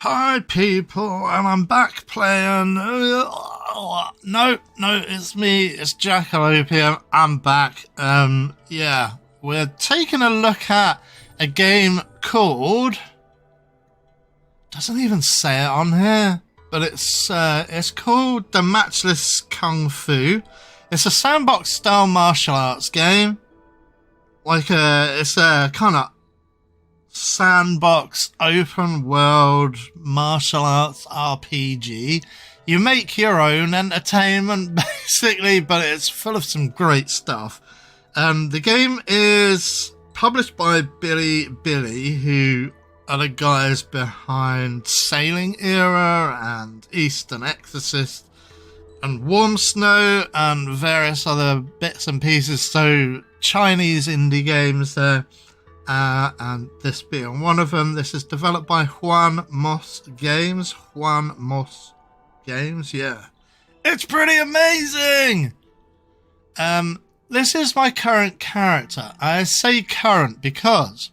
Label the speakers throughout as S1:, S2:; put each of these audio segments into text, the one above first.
S1: Hi people, and I'm back playing. No, it's me. It's Jack-a-Lopium. I'm back. Yeah, we're taking a look at a game called. Doesn't even say it on here, but it's called the Matchless Kungfu. It's a sandbox style martial arts game. It's a kind of sandbox open world martial arts RPG. You make your own entertainment basically, but it's full of some great stuff. The game is published by Billy, who are the guys behind Sailing Era and Eastern Exorcist and Warm Snow and various other bits and pieces, so Chinese indie games there. And this being one of them. This is developed by Juan Moss Games, yeah. It's pretty amazing! This is my current character. I say current because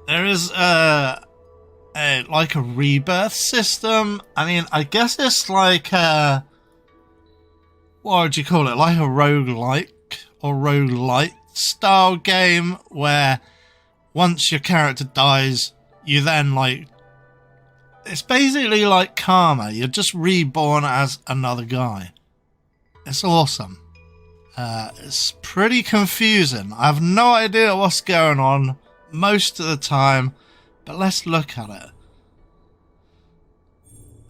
S1: there is like a rebirth system. I mean, I guess it's like what would you call it? Like a roguelike or roguelite style game where once your character dies, you then it's basically like karma. You're just reborn as another guy. It's awesome. It's pretty confusing. I have no idea what's going on most of the time, but let's look at it.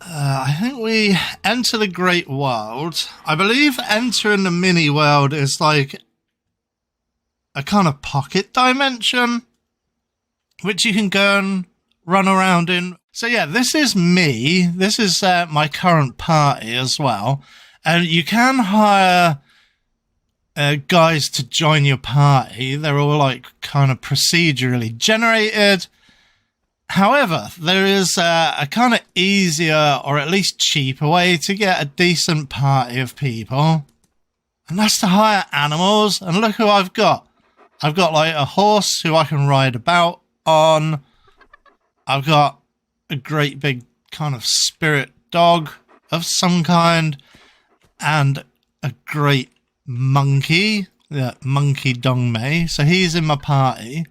S1: I think we enter the Great World. I believe entering the mini world is like a kind of pocket dimension, which you can go and run around in. So yeah, this is me. This is my current party as well. And you can hire guys to join your party. They're all like kind of procedurally generated. However, there is a kind of easier or at least cheaper way to get a decent party of people. And that's to hire animals. And look who I've got. I've got like a horse who I can ride about on. I've got a great big kind of spirit dog of some kind. And a great monkey. Yeah, Monkey Dongmei. So he's in my party.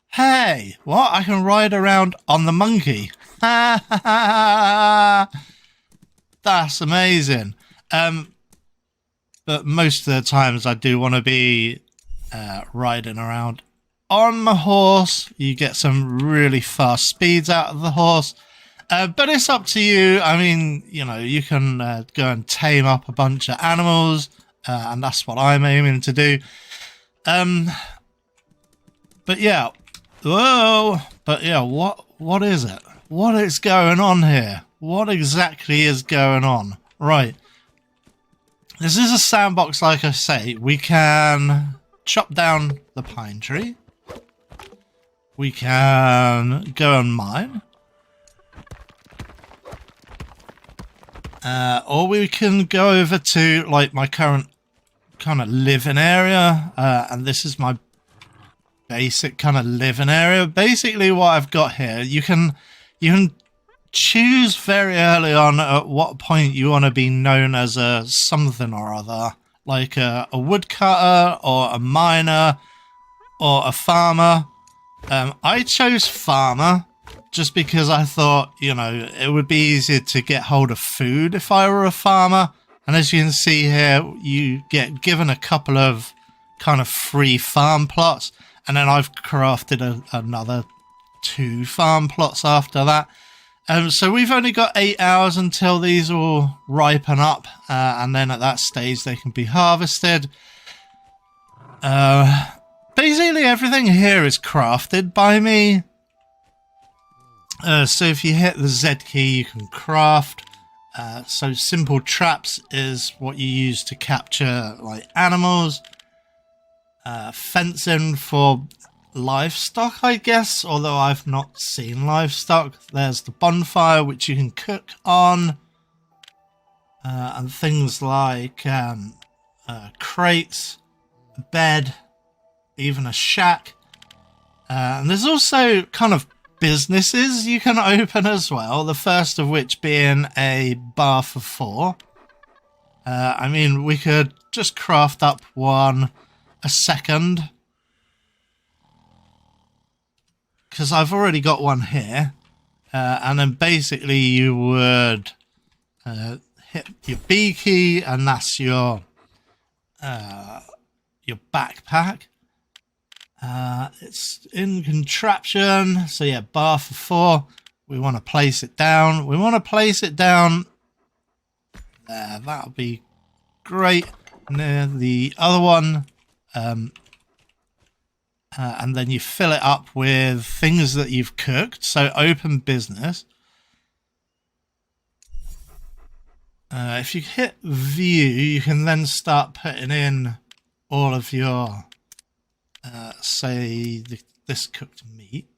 S1: Hey, what? I can ride around on the monkey. That's amazing. But most of the times I do want to be riding around on my horse. You get some really fast speeds out of the horse, but it's up to you. I mean, you know, you can go and tame up a bunch of animals, and that's what I'm aiming to do. But yeah, what is it? What is going on here? What exactly is going on? Right, this is a sandbox, like I say. We can chop down the pine tree. We can go and mine. Or we can go over to like my current kind of living area. And this is my basic kind of living area. Basically what I've got here, you can choose very early on at what point you want to be known as a something or other. Like a woodcutter or a miner or a farmer. I chose farmer just because I thought, you know, it would be easier to get hold of food if I were a farmer. And as you can see here, you get given a couple of kind of free farm plots. And then I've crafted another 2 farm plots after that. So we've only got 8 hours until these all ripen up, and then at that stage they can be harvested. Basically everything here is crafted by me. So if you hit the Z key, you can craft. So simple traps is what you use to capture like animals. Fencing for livestock, I guess, although I've not seen livestock. There's the bonfire, which you can cook on, and things like crates, a bed, even a shack. And there's also kind of businesses you can open as well. The first of which being a bar for 4. I mean, we could just craft up a second. Because I've already got one here. And then basically you would hit your B key, and that's your backpack. It's in contraption. So yeah, bar for 4. We want to place it down. We want to place it down there. That'll be great. Near the other one. And then you fill it up with things that you've cooked. So open business. If you hit view, you can then start putting in all of your, say, this cooked meat.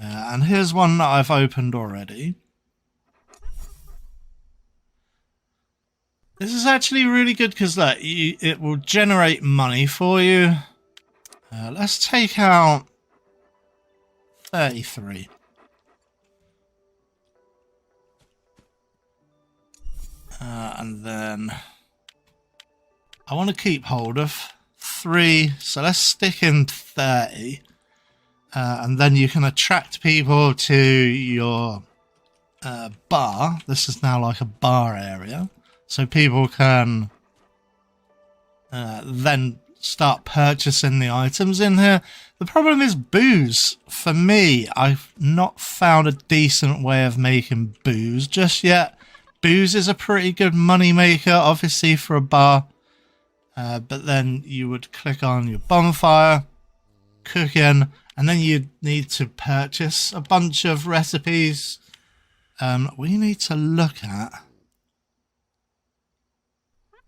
S1: And here's one that I've opened already. This is actually really good because look, it will generate money for you. Let's take out 33. And then I want to keep hold of 3. So let's stick in 30. And then you can attract people to your bar. This is now like a bar area. So people can then start purchasing the items in here. The problem is booze. For me, I've not found a decent way of making booze just yet. Booze is a pretty good money maker, obviously, for a bar. But then you would click on your bonfire, cooking, and then you'd need to purchase a bunch of recipes. We need to look at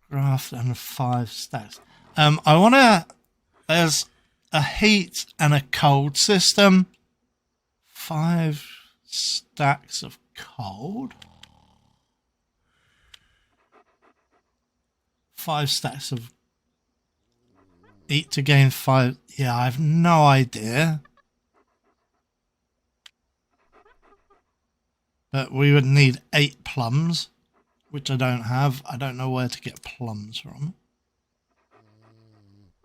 S1: craft and 5 stacks. I want to. There's a heat and a cold system. 5 stacks of cold. 5 stacks of heat to gain 5. Yeah, I have no idea. But we would need 8 plums, which I don't have. I don't know where to get plums from.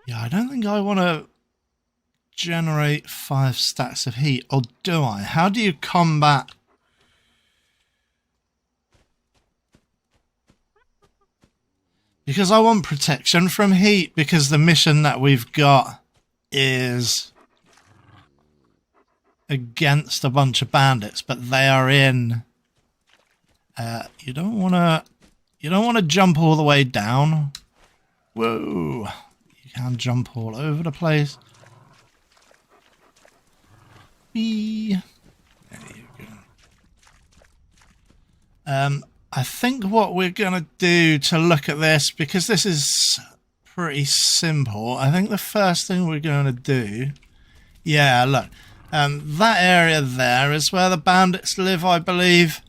S1: Yeah, I don't think I want to generate 5 stacks of heat. Or do I? How do you combat? Because I want protection from heat, because the mission that we've got is against a bunch of bandits, but they are in. You don't want to jump all the way down. Whoa! You can jump all over the place. There you go. I think what we're going to do to look at this, because this is pretty simple, I think the first thing we're going to do... Yeah, look. That area there is where the bandits live, I believe.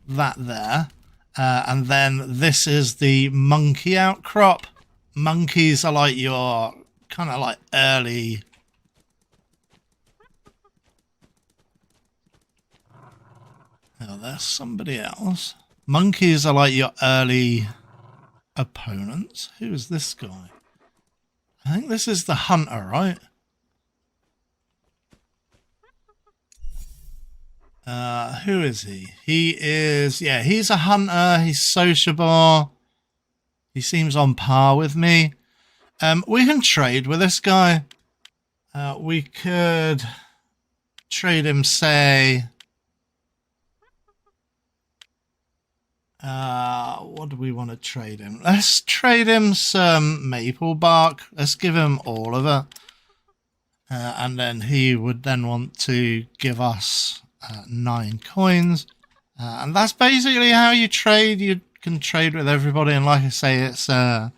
S1: That there. And then this is the monkey outcrop. Monkeys are like your kind of like early... Oh, there's somebody else. Monkeys are like your early opponents. Who is this guy? I think this is the hunter, right? Who is he? He is, yeah, he's a hunter. He's sociable. He seems on par with me. We can trade with this guy. We could trade him, say... what do we want to trade him? Let's trade him some maple bark. Let's give him all of it. And then he would then want to give us 9 coins. And that's basically how you trade. You can trade with everybody. And like I say, it's a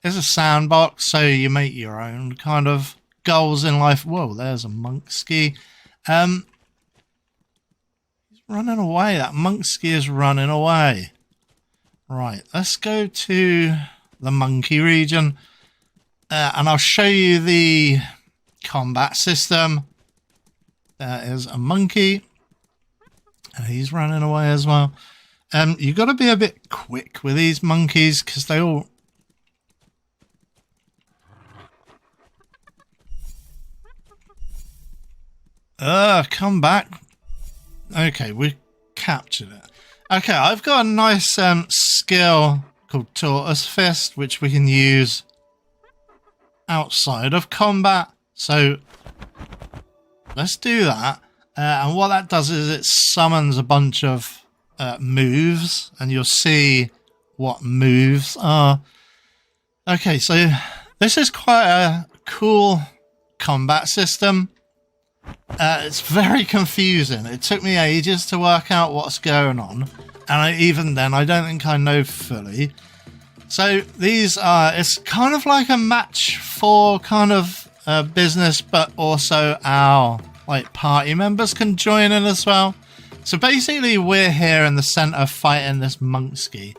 S1: sandbox. So you make your own kind of goals in life. Whoa, there's a monk ski. He's running away. That monk ski is running away. Right, let's go to the monkey region, and I'll show you the combat system. There is a monkey. And he's running away as well. You've got to be a bit quick with these monkeys because they all... come back. Okay, we captured it. Okay, I've got a nice skill called Tortoise Fist, which we can use outside of combat. So let's do that. And what that does is it summons a bunch of moves, and you'll see what moves are. Okay, so this is quite a cool combat system. It's very confusing. It took me ages to work out what's going on, and even then I don't think I know fully. So these are, it's kind of like a match for kind of business, but also our like party members can join in as well. So basically we're here in the center fighting this monkey.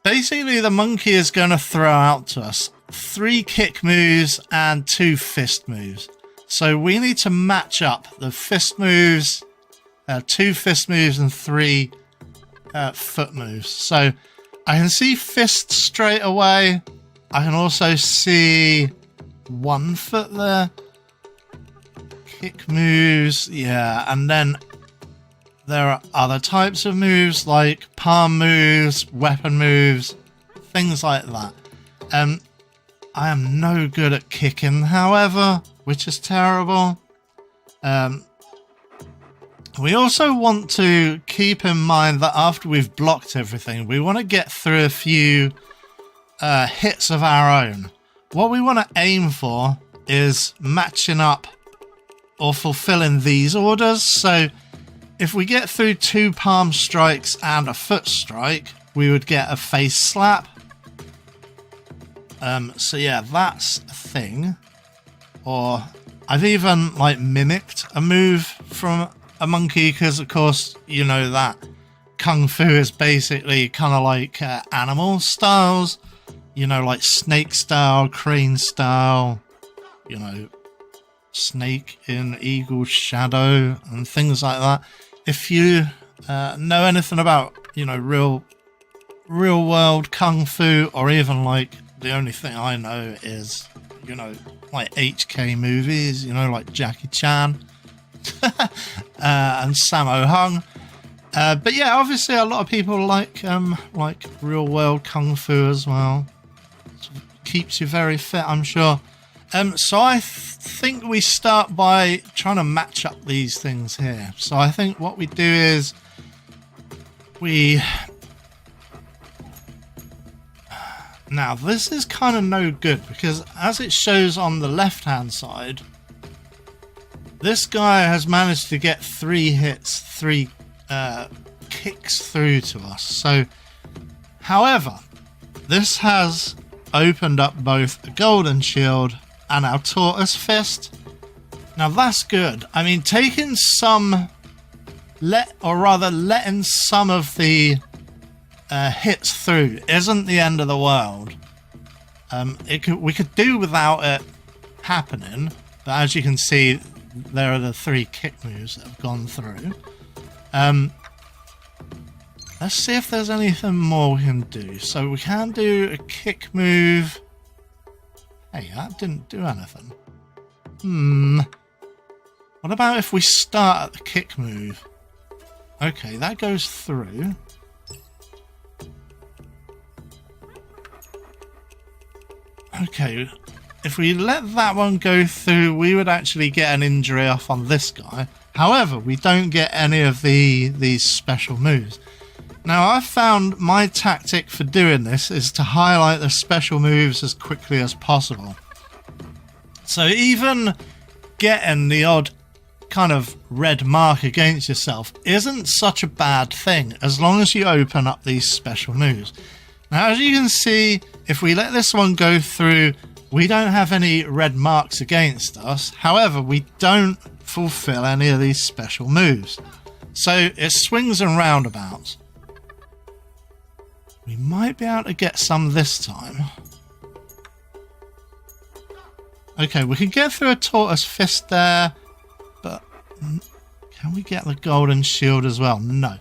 S1: Basically the monkey is going to throw out to us 3 kick moves and 2 fist moves. So we need to match up the fist moves, 2 fist moves and 3 foot moves. So I can see fist straight away. I can also see 1 foot there. Kick moves, yeah, and then there are other types of moves like palm moves, weapon moves, things like that. I am no good at kicking, however, which is terrible. We also want to keep in mind that after we've blocked everything, we want to get through a few hits of our own. What we want to aim for is matching up or fulfilling these orders. So if we get through 2 palm strikes and a foot strike, we would get a face slap. So yeah, that's a thing. Or I've even like mimicked a move from a monkey because of course you know that Kung Fu is basically kind of like animal styles, you know, like snake style, crane style, you know, snake in eagle shadow and things like that. If you know anything about, you know, real world Kung Fu, or even like the only thing I know is, you know, like HK movies, you know, like Jackie Chan and Sammo Hung. But yeah, obviously a lot of people like real world Kung Fu as well. Keeps you very fit, I'm sure. So I think we start by trying to match up these things here. So I think what we do is now this is kind of no good because as it shows on the left hand side, this guy has managed to get 3 hits, 3 kicks through to us. So however, this has opened up both a golden shield and our tortoise fist. Now that's good. I mean, taking some, letting some of the hits through isn't the end of the world. We could do without it happening, but as you can see, there are the 3 kick moves that have gone through. Let's see if there's anything more we can do. So we can do a kick move. Hey, that didn't do anything. What about if we start at the kick move? Okay, that goes through. Okay, if we let that one go through, we would actually get an injury off on this guy. However, we don't get any of these special moves. Now, I've found my tactic for doing this is to highlight the special moves as quickly as possible. So even getting the odd kind of red mark against yourself isn't such a bad thing as long as you open up these special moves. Now, as you can see, if we let this one go through, we don't have any red marks against us. However, we don't fulfill any of these special moves. So it swings and roundabouts. We might be able to get some this time. Okay, we can get through a tortoise fist there, but can we get the golden shield as well? No.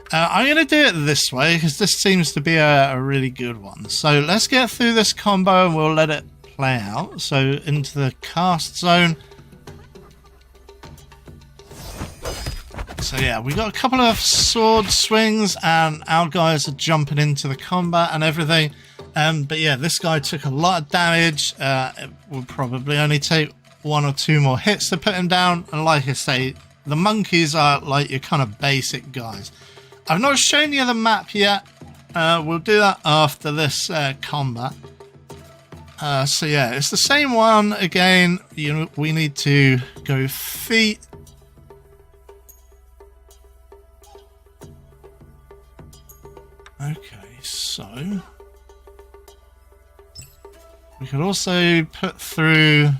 S1: I'm going to do it this way because this seems to be a really good one. So let's get through this combo and we'll let it play out. So into the cast zone. So yeah, we got a couple of sword swings and our guys are jumping into the combat and everything. But yeah, this guy took a lot of damage. It will probably only take 1 or 2 more hits to put him down. And like I say, the monkeys are like your kind of basic guys. I've not shown you the map yet. We'll do that after this combat. So yeah, it's the same one again. You know, we need to go feet. Okay, so we could also put through.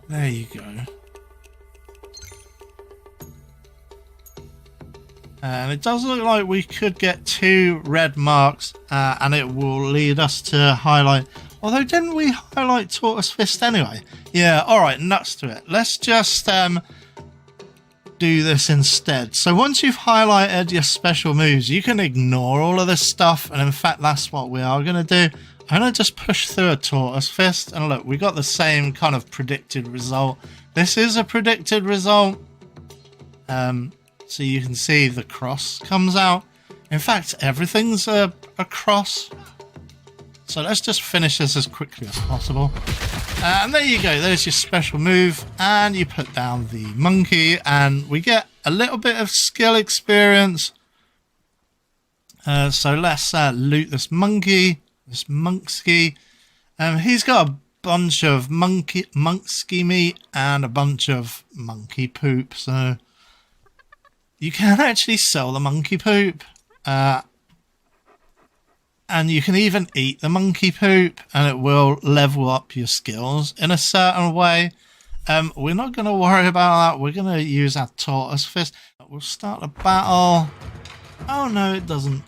S1: There you go. And it does look like we could get 2 red marks and it will lead us to highlight. Although, didn't we highlight Tortoise Fist anyway? Yeah, alright, nuts to it. Let's just do this instead. So once you've highlighted your special moves, you can ignore all of this stuff. And in fact, that's what we are going to do. I'm going to just push through a Tortoise Fist. And look, we got the same kind of predicted result. This is a predicted result. So you can see the cross comes out. In fact, everything's a cross. So let's just finish this as quickly as possible. And there you go. There's your special move. And you put down the monkey. And we get a little bit of skill experience. So let's loot this monkey. This monkski. He's got a bunch of monkski meat and a bunch of monkey poop. So you can actually sell the monkey poop. And you can even eat the monkey poop and it will level up your skills in a certain way. We're not going to worry about that. We're going to use our Tortoise Fist. We'll start the battle. Oh no, it doesn't.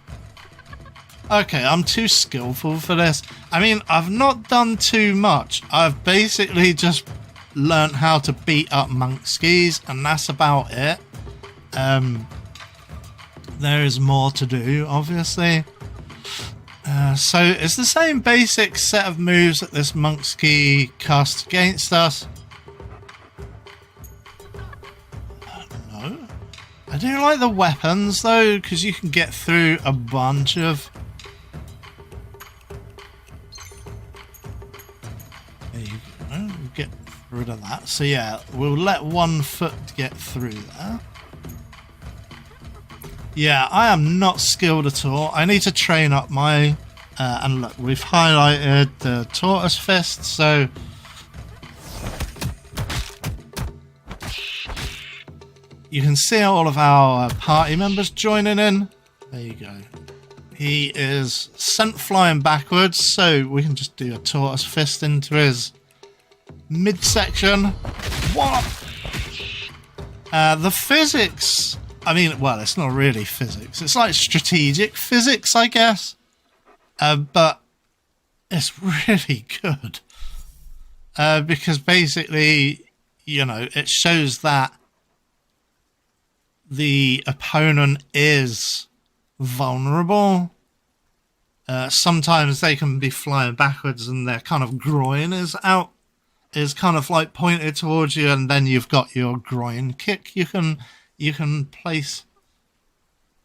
S1: Okay, I'm too skillful for this. I mean, I've not done too much. I've basically just learned how to beat up monkskis and that's about it. There is more to do, obviously. So it's the same basic set of moves that this monkski casts against us. No. I do like the weapons though, because you can get through a bunch of. There you go. We'll get rid of that. So yeah, we'll let 1 foot get through there. Yeah, I am not skilled at all. I need to train up my... and look, we've highlighted the Tortoise Fist, so... You can see all of our party members joining in. There you go. He is sent flying backwards, so we can just do a Tortoise Fist into his midsection. What? The physics... I mean, well, it's not really physics. It's like strategic physics, I guess. But it's really good. Because basically, you know, it shows that the opponent is vulnerable. Sometimes they can be flying backwards and their kind of groin is out, is kind of like pointed towards you, and then you've got your groin kick you can place.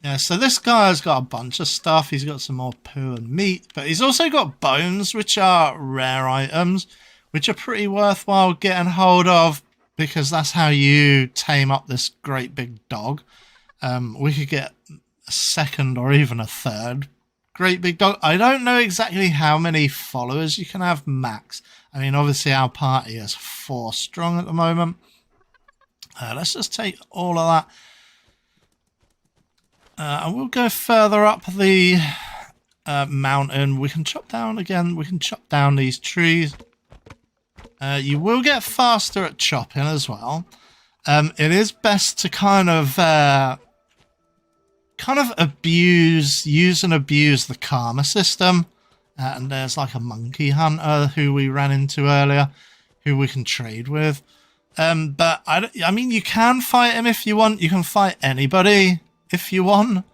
S1: Yeah, so this guy has got a bunch of stuff. He's got some more poo and meat, but he's also got bones, which are rare items, which are pretty worthwhile getting hold of, because that's how you tame up this great big dog. We could get a second or even a third great big dog. I don't know exactly how many followers you can have max. I mean, obviously our party is 4 strong at the moment. Let's just take all of that. And we'll go further up the mountain. We can chop down again. We can chop down these trees. You will get faster at chopping as well. It is best to kind of use and abuse the karma system. And there's like a monkey hunter who we ran into earlier, who we can trade with. But I mean, you can fight him if you want. You can fight anybody if you want.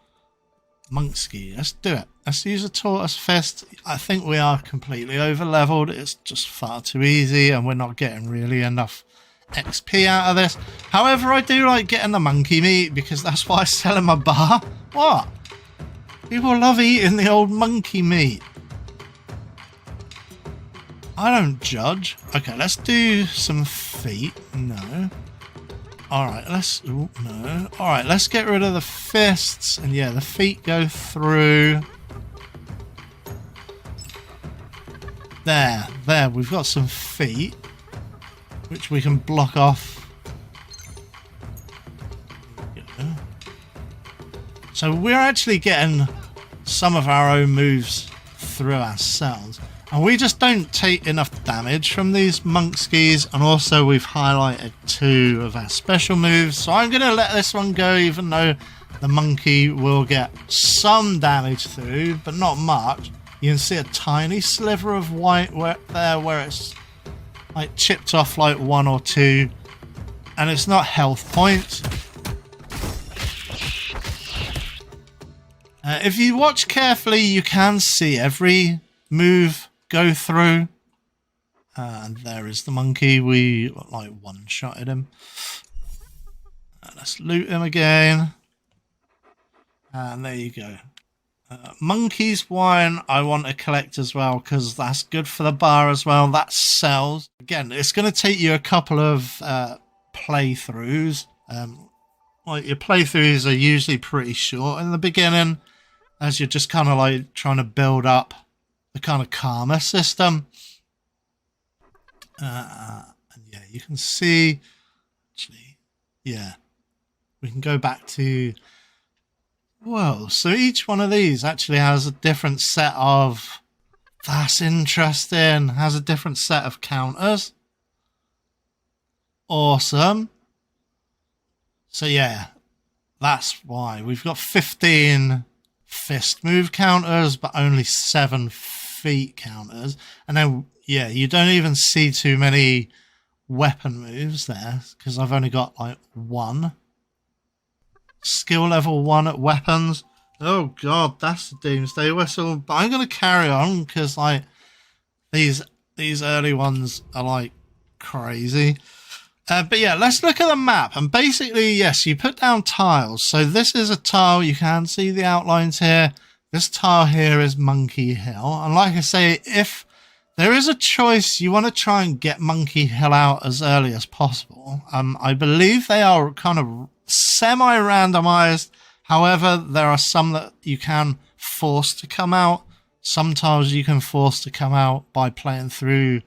S1: Monkski, let's do it. Let's use a tortoise fist. I think we are completely over leveled. It's just far too easy and we're not getting really enough XP out of this. However, I do like getting the monkey meat because that's why I sell in my bar. What? People love eating the old monkey meat. I don't judge. Okay, let's do some feet. No. Alright, let's... Ooh, no. Alright, let's get rid of the fists. And yeah, the feet go through. There. We've got some feet, which we can block off. So we're actually getting some of our own moves through ourselves. And we just don't take enough damage from these monkskis. And also we've highlighted 2 of our special moves. So I'm going to let this one go, even though the monkey will get some damage through, but not much. You can see a tiny sliver of white where it's like chipped off like 1 or 2. And it's not health points. If you watch carefully, you can see every move go through. And there is the monkey. We like one-shotted him. Let's loot him again. And there you go. Monkey's wine I want to collect as well because that's good for the bar as well. That sells. Again, it's going to take you a couple of playthroughs. Like your playthroughs are usually pretty short in the beginning, as you're just kind of like trying to build up the kind of karma system. And yeah, you can see, actually, yeah, we can go back to, whoa, so each one of these actually has a different set of, that's interesting, has a different set of counters. Awesome. So yeah, that's why we've got 15 fist move counters, but only 7 feet counters. And then, yeah, you don't even see too many weapon moves there because I've only got like 1. Skill level 1 at weapons. Oh god, that's the doomsday whistle. But I'm going to carry on because like these early ones are like crazy. But yeah, let's look at the map. And basically, yes, you put down tiles. So this is a tile. You can see the outlines here. This tile here is Monkey Hill. And like I say, if there is a choice, you want to try and get Monkey Hill out as early as possible. I believe they are kind of semi-randomized. However, there are some that you can force to come out. Some tiles you can force to come out by playing through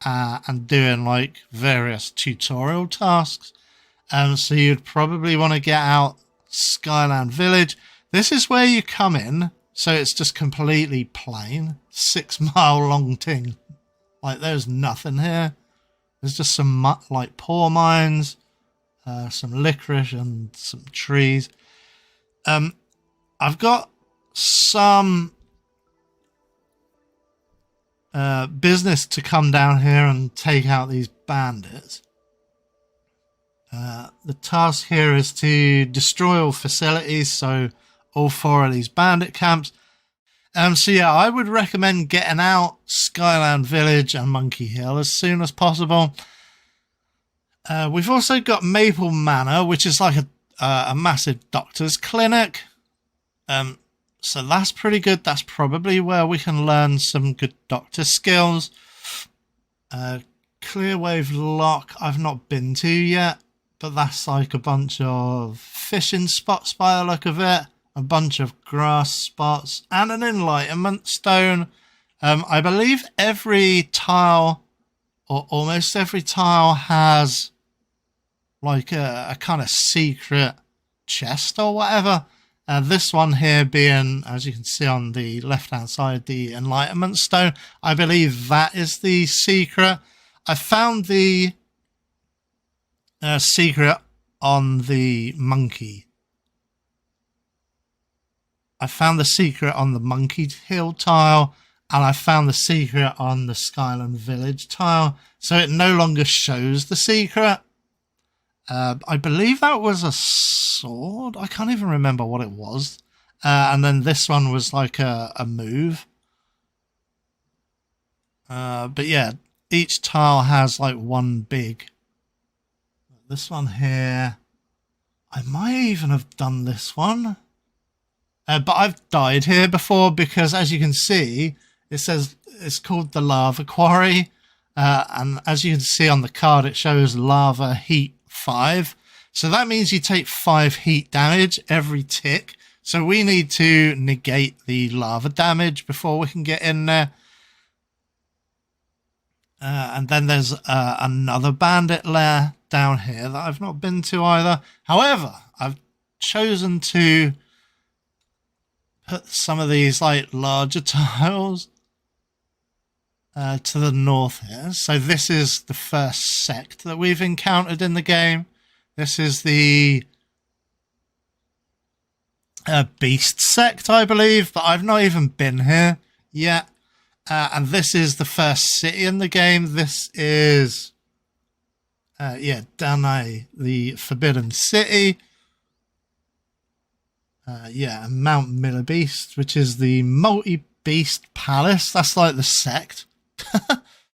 S1: and doing like various tutorial tasks. So you'd probably want to get out Skyland Village. This is where you come in, so it's just completely plain, 6-mile long thing. Like there's nothing here. There's just some like poor mines, some licorice and some trees. I've got some business to come down here and take out these bandits. The task here is to destroy all facilities, so all 4 of these bandit camps. So yeah, I would recommend getting out Skyland Village and Monkey Hill as soon as possible. We've also got Maple Manor, which is like a massive doctor's clinic. So that's pretty good. That's probably where we can learn some good doctor skills. Clearwave Lock I've not been to yet, but that's like a bunch of fishing spots by the look of it, a bunch of grass spots, and an enlightenment stone. I believe every tile, or almost every tile, has like a kind of secret chest or whatever. This one here being, as you can see on the left-hand side, the Enlightenment Stone. I believe that is the secret. I found the secret on the monkey. I found the secret on the Monkey Hill tile, and I found the secret on the Skyland Village tile, so it no longer shows the secret. I believe that was a sword. I can't even remember what it was. And then this one was like a move. But yeah, each tile has like one big. This one here, I might even have done this one. But I've died here before because, as you can see, it says it's called the Lava Quarry. And as you can see on the card, it shows lava heat 5. So that means you take 5 heat damage every tick. So we need to negate the lava damage before we can get in there. And then there's another bandit lair down here that I've not been to either. However, I've chosen to put some of these like larger tiles to the north here. So this is the first sect that we've encountered in the game. This is the beast sect, I believe, but I've not even been here yet. And this is the first city in the game. This is Danae, the Forbidden City. And Mount Millibeast, which is the multi-beast palace. That's like the sect.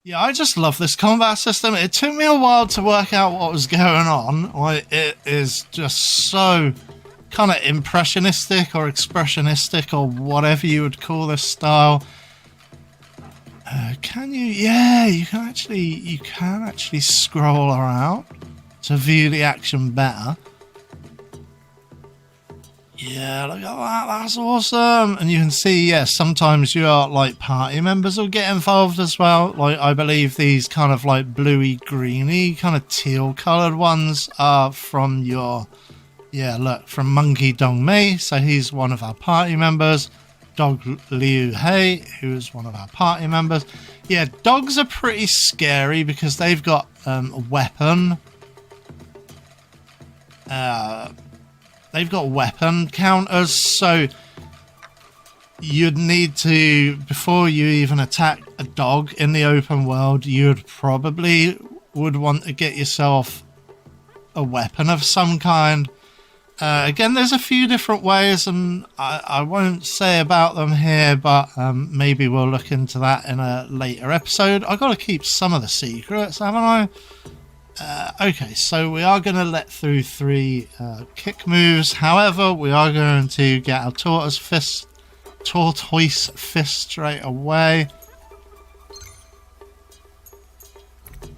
S1: Yeah, I just love this combat system. It took me a while to work out what was going on. Like, it is just so kind of impressionistic or expressionistic or whatever you would call this style. Can you? Yeah, you can actually scroll around to view the action better. Yeah, look at that. That's awesome. And you can see, yeah, sometimes your like party members will get involved as well. Like, I believe these kind of like bluey, greeny, kind of teal coloured ones are from your, yeah, look, from Monkey Dong Mei. So he's one of our party members. Dog Liu Hei, who's one of our party members. Yeah, dogs are pretty scary because they've got a weapon. They've got weapon counters, so you'd need to, before you even attack a dog in the open world, you'd probably would want to get yourself a weapon of some kind. Again, there's a few different ways, and I won't say about them here, but maybe we'll look into that in a later episode. I've got to keep some of the secrets, haven't I? Okay, so we are going to let through 3 kick moves. However, we are going to get our tortoise fist straight away.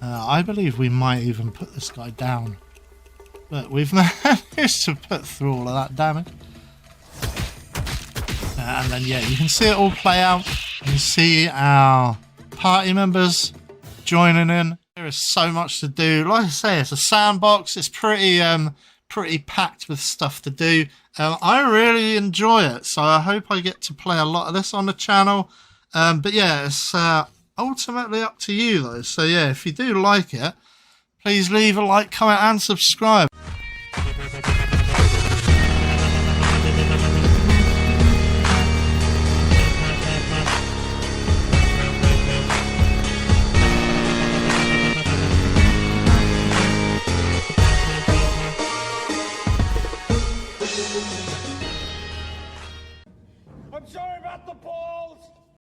S1: I believe we might even put this guy down. But we've managed to put through all of that damage. And then, yeah, you can see it all play out. You can see our party members joining in. There is so much to do. Like I say, it's a sandbox. It's pretty packed with stuff to do. I really enjoy it, so I hope I get to play a lot of this on the channel. But yeah, it's ultimately up to you though. So yeah, if you do like it, please leave a like, comment and subscribe.